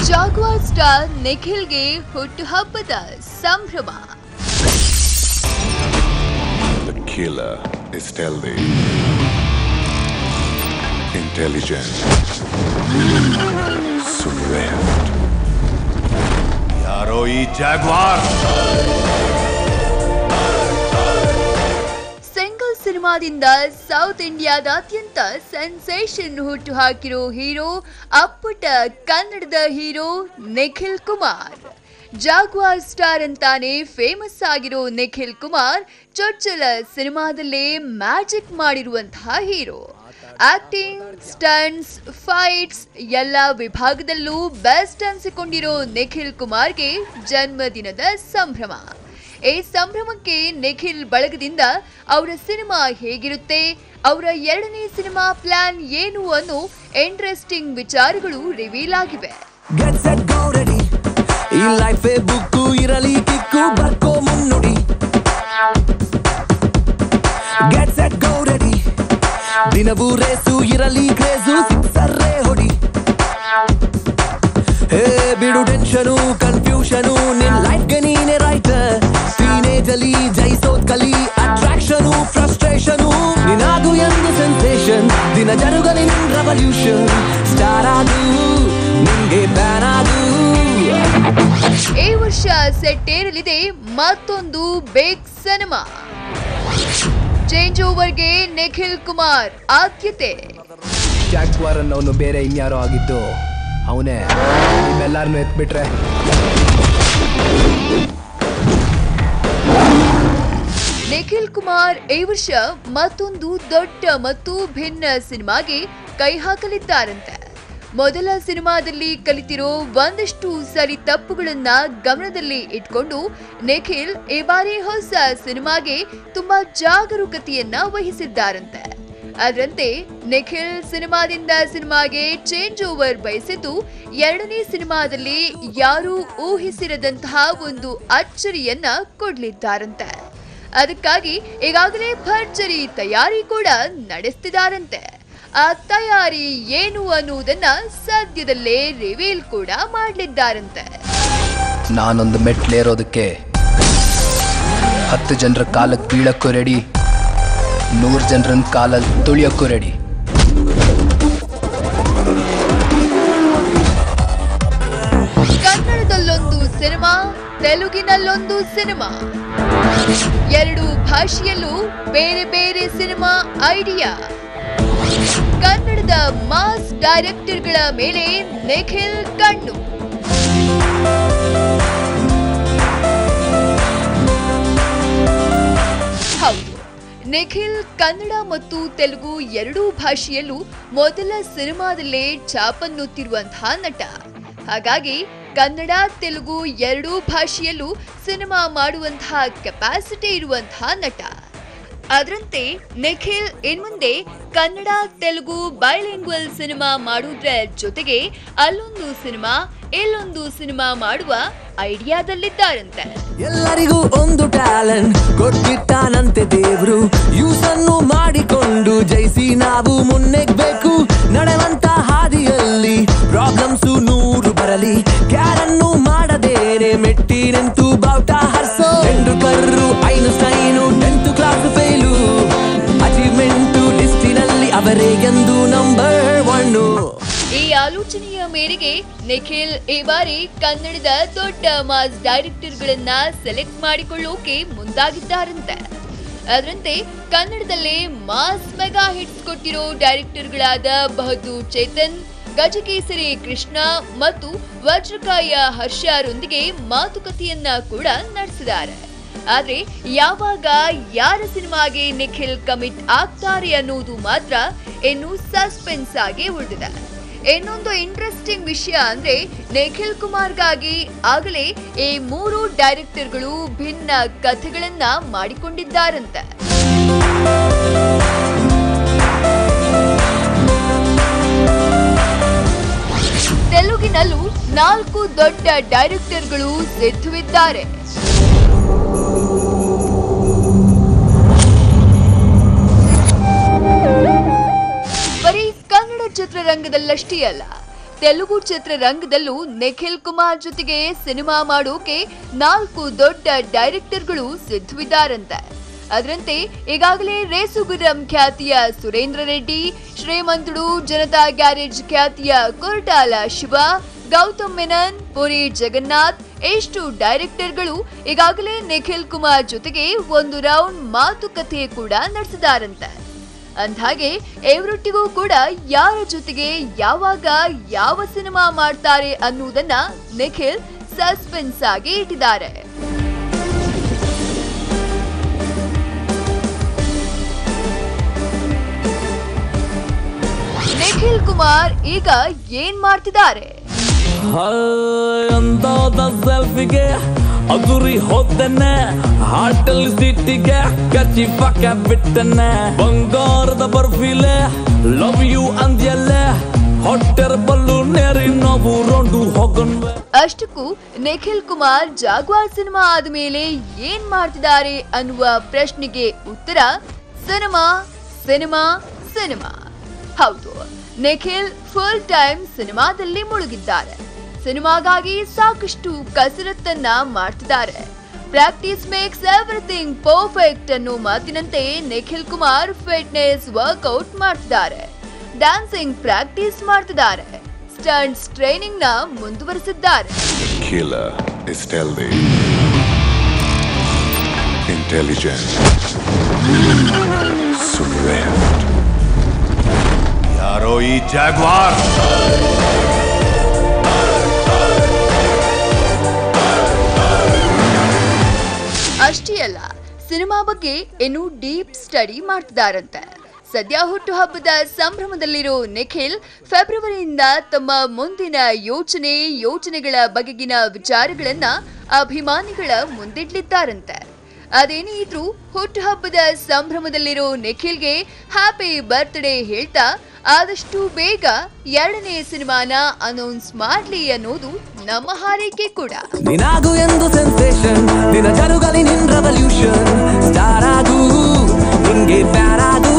Jaguar star ನಿಖಿಲ್ಗೆ ಹುಟ್ಟುಹಬ್ಬದ ಸಂಭ್ರಮ. The killer is stealthy, intelligent, swift. ಯಾರೋ ಈ ಜಾಗ್ವಾರ್? ಸೆಂಗಲ್ ಸಿನಿಮಾದಿಂದ ಸೌತ್ ಇಂಡಿಯಾದಾದ್ಯಂತ ಸೆನ್ಸೇಷನ್ ಹುಟ್ಟು ಹಾಕಿರೋ ಹೀರೋ, ಅಪ್ಪಟ ಕನ್ನಡದ hero Nikhil Kumar. Jaguar star ಅಂತಾನೆ ಫೇಮಸ್ ಆಗಿರೋ ನಿಖಿಲ್ ಕುಮಾರ್ ಚೊಚ್ಚಲ ಸಿನಿಮಾದಲ್ಲೇ ಮ್ಯಾಜಿಕ್ ಮಾಡಿರುವಂತಹ ಹೀರೋ. ಆಕ್ಟಿಂಗ್, ಸ್ಟಂಟ್ಸ್, ಫೈಟ್ಸ್ ಎಲ್ಲ ವಿಭಾಗದಲ್ಲೂ ಬೆಸ್ಟ್ ಅನ್ಸಿಕೊಂಡಿರೋ ನಿಖಿಲ್ ಕುಮಾರ್ಗೆ ಜನ್ಮದಿನದ ಸಂಭ್ರಮ. ಈ ಸಂಭ್ರಮಕ್ಕೆ ನಿಖಿಲ್ ಬಳಗದಿಂದ ಅವರ ಸಿನಿಮಾ ಹೇಗಿರುತ್ತೆ, ಅವರ 2ನೇ ಸಿನಿಮಾ ಪ್ಲಾನ್ ಏನು ಅನ್ನೋ ಇಂಟ್ರೆಸ್ಟಿಂಗ್ ವಿಚಾರಗಳು ರಿವೀಲ್ ಆಗಿವೆ. ದಿನವೂ ರೇಸು ಇರಲಿ ಕ್ರೇಜು ಸಿಕ್ಸರ್ರೇ ಹೊಡಿ. ಹೇ ಬಿಡು ಟೆನ್ಷನು ಕನ್ಫ್ಯೂಷನು, ನಿನ್ ಲೈಫ್ಗೆ ನೀನೆ ರೈಟರ್. ಟೀನೇಜ್ ಅಲ್ಲಿ ಜಯಿಸೋದ್ ಕಲಿ, ಅಟ್ರಾಕ್ಷನು ಫ್ರಸ್ಟ್ರೇಷನು, ನಿನಾಗು ಎಂದು ಸೆನ್ಸೇಷನ್. ದಿನ ಜರುಗಲಿ ನಿನ್ ರೆವಲ್ಯೂಷನ್. ಸ್ಟಾರ್ ಆಗು, ನಿಂಗೆ ಫ್ಯಾನ್ ಆಗು. ಈ ವರ್ಷ ಸೆಟ್ ಏರಲಿದೆ ಮತ್ತೊಂದು ಬಿಗ್ ಸಿನಿಮಾ. ಚೇಂಜ್ ಓವರ್ಗೆ ನಿಖಿಲ್ ಕುಮಾರ್ ಆದ್ಯತೆ. ಜಾಗ್ವಾರ್ ಅನ್ನೋನು ಬೇರೆ ಇನ್ಯಾರೋ ಆಗಿದ್ದು ಅವನೇ. ನಿಮ್ಮೆಲ್ಲರನ್ನು ಎತ್ಬಿಟ್ರೆ ನಿಖಿಲ್ ಕುಮಾರ್ ಈ ವರ್ಷ ಮತ್ತೊಂದು ದೊಡ್ಡ ಮತ್ತು ಭಿನ್ನ ಸಿನಿಮಾಗೆ ಕೈ ಹಾಕಲಿದ್ದಾರಂತೆ. ಮೊದಲ ಸಿನಿಮಾದಲ್ಲಿ ಕಲಿತಿರೋ ಒಂದಷ್ಟು ಸರಿ ತಪ್ಪುಗಳನ್ನ ಗಮನದಲ್ಲಿ ಇಟ್ಕೊಂಡು ನಿಖಿಲ್ ಈ ಬಾರಿ ಹೊಸ ಸಿನಿಮಾಗೆ ತುಂಬಾ ಜಾಗರೂಕತೆಯನ್ನ ವಹಿಸಿದ್ದಾರಂತೆ. ಅದರಂತೆ ನಿಖಿಲ್ ಸಿನಿಮಾದಿಂದ ಸಿನಿಮಾಗೆ ಚೇಂಜ್ ಓವರ್ ಬಯಸಿದ್ದು 2ನೇ ಸಿನಿಮಾದಲ್ಲಿ ಯಾರೂ ಊಹಿಸಿರದಂತಹ ಒಂದು ಅಚ್ಚರಿಯನ್ನ ಕೊಡ್ಲಿದ್ದಾರಂತೆ. ಅದಕ್ಕಾಗಿ ಈಗಾಗಲೇ ಭರ್ಜರಿ ತಯಾರಿ ಕೂಡ ನಡೆಸ್ತಿದ್ದಾರಂತೆ. ಆ ತಯಾರಿ ಏನು ಅನ್ನುವುದನ್ನ ಸದ್ಯದಲ್ಲೇ ರಿವೀಲ್ ಕೂಡ ಮಾಡಲಿದ್ದಾರಂತೆ. ನಾನೊಂದು ಮೆಟ್ಲೇರೋದಕ್ಕೆ 10 ಜನರ ಕಾಲಕ್ಕೆ ಬೀಳಕ್ಕೂ ರೆಡಿ, 100 ಜನರನ್ನ ಕಾಲಲ್ಲಿ ತುಳಿಯಕ್ಕೂ ರೆಡಿ. ಕನ್ನಡದಲ್ಲೊಂದು ಸಿನಿಮಾ, ತೆಲುಗಿನಲ್ಲೊಂದು ಸಿನಿಮಾ, 2 ಭಾಷೆಯಲ್ಲೂ ಬೇರೆ ಬೇರೆ ಸಿನಿಮಾ ಐಡಿಯಾ. ಕನ್ನಡದ ಮಾಸ್ ಡೈರೆಕ್ಟರ್ಗಳ ಮೇಲೆ ನಿಖಿಲ್ ಕಣ್ಣು. ಹೌದು, ನಿಖಿಲ್ ಕನ್ನಡ ಮತ್ತು ತೆಲುಗು 2 ಭಾಷೆಯಲ್ಲೂ ಮೊದಲ ಸಿನಿಮಾದಲ್ಲೇ ಛಾಪನ್ನುತ್ತಿರುವಂತಹ ನಟ. ಹಾಗಾಗಿ ಕನ್ನಡ ತೆಲುಗು 2 ಭಾಷೆಯಲ್ಲೂ ಸಿನಿಮಾ ಮಾಡುವಂತಹ ಕೆಪಾಸಿಟಿ ಇರುವಂತಹ ನಟ. ಅದರಂತೆ ನಿಖಿಲ್ ಇನ್ಮುಂದೆ ಕನ್ನಡ ತೆಲುಗು ಬೈಲಿಂಗ್ವಲ್ ಸಿನಿಮಾ ಮಾಡುವುದರ ಜೊತೆಗೆ ಅಲ್ಲೊಂದು ಸಿನಿಮಾ ಇಲ್ಲೊಂದು ಸಿನಿಮಾ ಮಾಡುವ ಐಡಿಯಾದಲ್ಲಿದ್ದಾರಂತೆ. ಎಲ್ಲರಿಗೂ ಒಂದು ಟ್ಯಾಲೆಂಟ್ ಕೊಟ್ಟಿದ್ದಾನಂತೆ ದೇವ್ರು. ಯೂಸನ್ನು ಮಾಡಿಕೊಂಡು ಜಯಿಸಿ ನಾವು ಮುನ್ನೆಗ್ಬೇಕು. ನಡೆವಂತ ಹಾದಿಯಲ್ಲಿ ಪ್ರಾಬ್ಲಮ್ಸು 100 ಬರಲಿ, ಕ್ಯಾರನ್ನು ಮಾಡದೇನೆ ಮೆಟ್ಟಿ ನಿಂತು ಬಾವುಟ ಹರ್ಸೋ. ಟೆಂಡೂಲ್ಕರ್ರು, Einstein 10th class fail, achievement ಲಿಸ್ಟಿನಲ್ಲಿ ಅವರೇ ಎಂದು ನಂಬರ್ 1. ಈ ಆಲೋಚನೆಯ ಮೇರೆಗೆ ನಿಖಿಲ್ ಈ ಬಾರಿ ಕನ್ನಡದ ದೊಡ್ಡ ಮಾಸ್ ಡೈರೆಕ್ಟರ್ಗಳನ್ನ ಸೆಲೆಕ್ಟ್ ಮಾಡಿಕೊಳ್ಳೋಕೆ ಮುಂದಾಗಿದ್ದಾರಂತೆ. ಅದರಂತೆ ಕನ್ನಡದಲ್ಲೇ ಮಾಸ್ ಮೆಗಾ ಹಿಟ್ಸ್ ಕೊಟ್ಟಿರೋ ಡೈರೆಕ್ಟರ್ಗಳಾದ ಬಹದ್ದೂರ್ ಚೇತನ್, ಗಜಕೇಸರಿ ಕೃಷ್ಣ ಮತ್ತು ವಜ್ರಕಾಯ ಹರ್ಷರೊಂದಿಗೆ ಮಾತುಕತೆಯನ್ನ ಕೂಡ ನಡೆಸಿದ್ದಾರೆ. ಆದ್ರೆ ಯಾವಾಗ ಯಾರ ಸಿನಿಮಾಗೆ ನಿಖಿಲ್ ಕಮಿಟ್ ಆಗ್ತಾರೆ ಅನ್ನೋದು ಮಾತ್ರ ಇನ್ನು ಸಸ್ಪೆನ್ಸ್ ಆಗಿ ಉಳಿದಿದೆ. ಇನ್ನೊಂದು ಇಂಟ್ರೆಸ್ಟಿಂಗ್ ವಿಷಯ ಅಂದ್ರೆ ನಿಖಿಲ್ ಕುಮಾರ್ಗಾಗಿ ಆಗಲೇ ಈ 3 ಡೈರೆಕ್ಟರ್ಗಳು ಭಿನ್ನ ಕಥೆಗಳನ್ನ ಮಾಡಿಕೊಂಡಿದ್ದಾರಂತೆ. ತೆಲುಗಿನಲ್ಲೂ 4 ದೊಡ್ಡ ಡೈರೆಕ್ಟರ್ಗಳು ಸಿದ್ಧವಿದ್ದಾರೆ. ಬರೀ ಕನ್ನಡ ಚಿತ್ರರಂಗದಲ್ಲಷ್ಟೇ ಅಲ್ಲ, ತೆಲುಗು ಚಿತ್ರರಂಗದಲ್ಲೂ ನಿಖಿಲ್ ಕುಮಾರ್ ಜೊತೆಗೆ ಸಿನಿಮಾ ಮಾಡೋಕೆ 4 ದೊಡ್ಡ ಡೈರೆಕ್ಟರ್ಗಳು ಸಿದ್ಧವಿದ್ದಾರಂತೆ. ಅದರಂತೆ ಈಗಾಗಲೇ ರೇಸುಗುರ್ರಂ ಖ್ಯಾತಿಯ ಸುರೇಂದ್ರ ರೆಡ್ಡಿ, ಶ್ರೀಮಂತುಡು ಜನತಾ ಗ್ಯಾರೇಜ್ ಖ್ಯಾತಿಯ ಕೊರಟಾಲ ಶಿವ, ಗೌತಮ್ ಮೆನನ್, ಪುರಿ ಜಗನ್ನಾಥ್ ಎಷ್ಟು ಡೈರೆಕ್ಟರ್ಗಳು ಈಗಾಗಲೇ ನಿಖಿಲ್ ಕುಮಾರ್ ಜೊತೆಗೆ ಒಂದು ರೌಂಡ್ ಮಾತುಕತೆ ಕೂಡ ನಡೆಸಿದಾರಂತೆ. ಅಂದ್ಹಾಗೆ ಇವರೊಟ್ಟಿಗೂ ಕೂಡ ಯಾರ ಜೊತೆಗೆ ಯಾವಾಗ ಯಾವ ಸಿನಿಮಾ ಮಾಡ್ತಾರೆ ಅನ್ನುವುದನ್ನ ನಿಖಿಲ್ ಸಸ್ಪೆನ್ಸ್ ಆಗಿ ಇಟ್ಟಿದ್ದಾರೆ. ನಿಖಿಲ್ ಕುಮಾರ್ ಈಗ ಏನ್ ಮಾಡ್ತಿದ್ದಾರೆ? ಸೆಲ್ಫಿಗೆ ಅದುರಿ ಹೋದನೆ, ಹಾಟಲ್ ಸಿಟಿಗೆ ಕಚ್ಚಿ ಪಕ್ಕ ಬಿಟ್ಟನೆ, ಬಂಗಾರದ ಬರ್ಫಿಲೆ ಲವ್ ಯು ಅಂದ್ಯಲ್ಲೆ, ಹೊಟ್ಟೆರ ಬಲ್ಲು ನೇರಿ ನಾವು ರೌಂಡು ಹೋಗಣ್ವೆ. ಅಷ್ಟಕ್ಕೂ ನಿಖಿಲ್ ಕುಮಾರ್ ಜಾಗ್ವಾರ್ ಸಿನಿಮಾ ಆದ್ಮೇಲೆ ಏನ್ ಮಾಡ್ತಿದ್ದಾರೆ ಅನ್ನುವ ಪ್ರಶ್ನೆಗೆ ಉತ್ತರ ಸಿನಿಮಾ ಸಿನಿಮಾ ಸಿನಿಮಾ. ಹೌದು, ನಿಖಿಲ್ ಫುಲ್ ಟೈಮ್ ಸಿನಿಮಾದಲ್ಲಿ ಮುಳುಗಿದ್ದಾರೆ. ಸಿನಿಮಾಗಾಗಿ ಸಾಕಷ್ಟು ಕಸರತ್ತನ್ನ ಮಾಡ್ತಿದ್ದಾರೆ. ಪ್ರಾಕ್ಟೀಸ್ ಮೇಕ್ಸ್ ಎವ್ರಿಥಿಂಗ್ ಪರ್ಫೆಕ್ಟ್ ಅನ್ನೋ ಮಾತಿನಂತೆ ನಿಖಿಲ್ ಕುಮಾರ್ ಫಿಟ್ನೆಸ್ ವರ್ಕೌಟ್ ಮಾಡ್ತಿದ್ದಾರೆ, ಡ್ಯಾನ್ಸಿಂಗ್ ಪ್ರಾಕ್ಟೀಸ್ ಮಾಡ್ತಿದ್ದಾರೆ, ಸ್ಟಂಟ್ಸ್ ಟ್ರೈನಿಂಗ್ ನ ಮುಂದುವರಿಸಿದ್ದಾರೆ. The killer is stealthy, intelligent, swift. ಯಾರೋ ಈ ಜಾಗ್ವಾರ್? ಅಷ್ಟೇ ಅಲ್ಲ, ಸಿನಿಮಾ ಬಗ್ಗೆ ಇನ್ನೂ ಡೀಪ್ ಸ್ಟಡಿ ಮಾಡ್ತಿದ್ದಾರಂತೆ. ಸದ್ಯ ಹುಟ್ಟುಹಬ್ಬದ ಸಂಭ್ರಮದಲ್ಲಿರೋ ನಿಖಿಲ್ ಫೆಬ್ರವರಿಯಿಂದ ತಮ್ಮ ಮುಂದಿನ ಯೋಚನೆಗಳ ಬಗೆಗಿನ ವಿಚಾರಗಳನ್ನ ಅಭಿಮಾನಿಗಳ ಮುಂದಿಡ್ಲಿದ್ದಾರಂತೆ. ಅದೇನೇ ಇದ್ರೂ ಹುಟ್ಟುಹಬ್ಬದ ಸಂಭ್ರಮದಲ್ಲಿರೋ ನಿಖಿಲ್ಗೆ ಹ್ಯಾಪಿ ಬರ್ತ್ಡೇ ಹೇಳ್ತಾ ಆದಷ್ಟು ಬೇಗ 2ನೇ ಸಿನಿಮಾನ ಅನೌನ್ಸ್ ಮಾಡ್ಲಿ ಅನ್ನೋದು ನಮ್ಮ ಹಾರೈಕೆ ಕೂಡ. ನಿನಾಗು ಎಂದು ಸೆನ್ಸೇಷನ್, ನಿನ್ನ ಜರುಗಲಿ ನಿನ್ ರೆವಲ್ಯೂಷನ್, ಸ್ಟಾರ್ ಆಗು, ನಿನ್ಗೆ ಫ್ಯಾನ್ ಆಗು.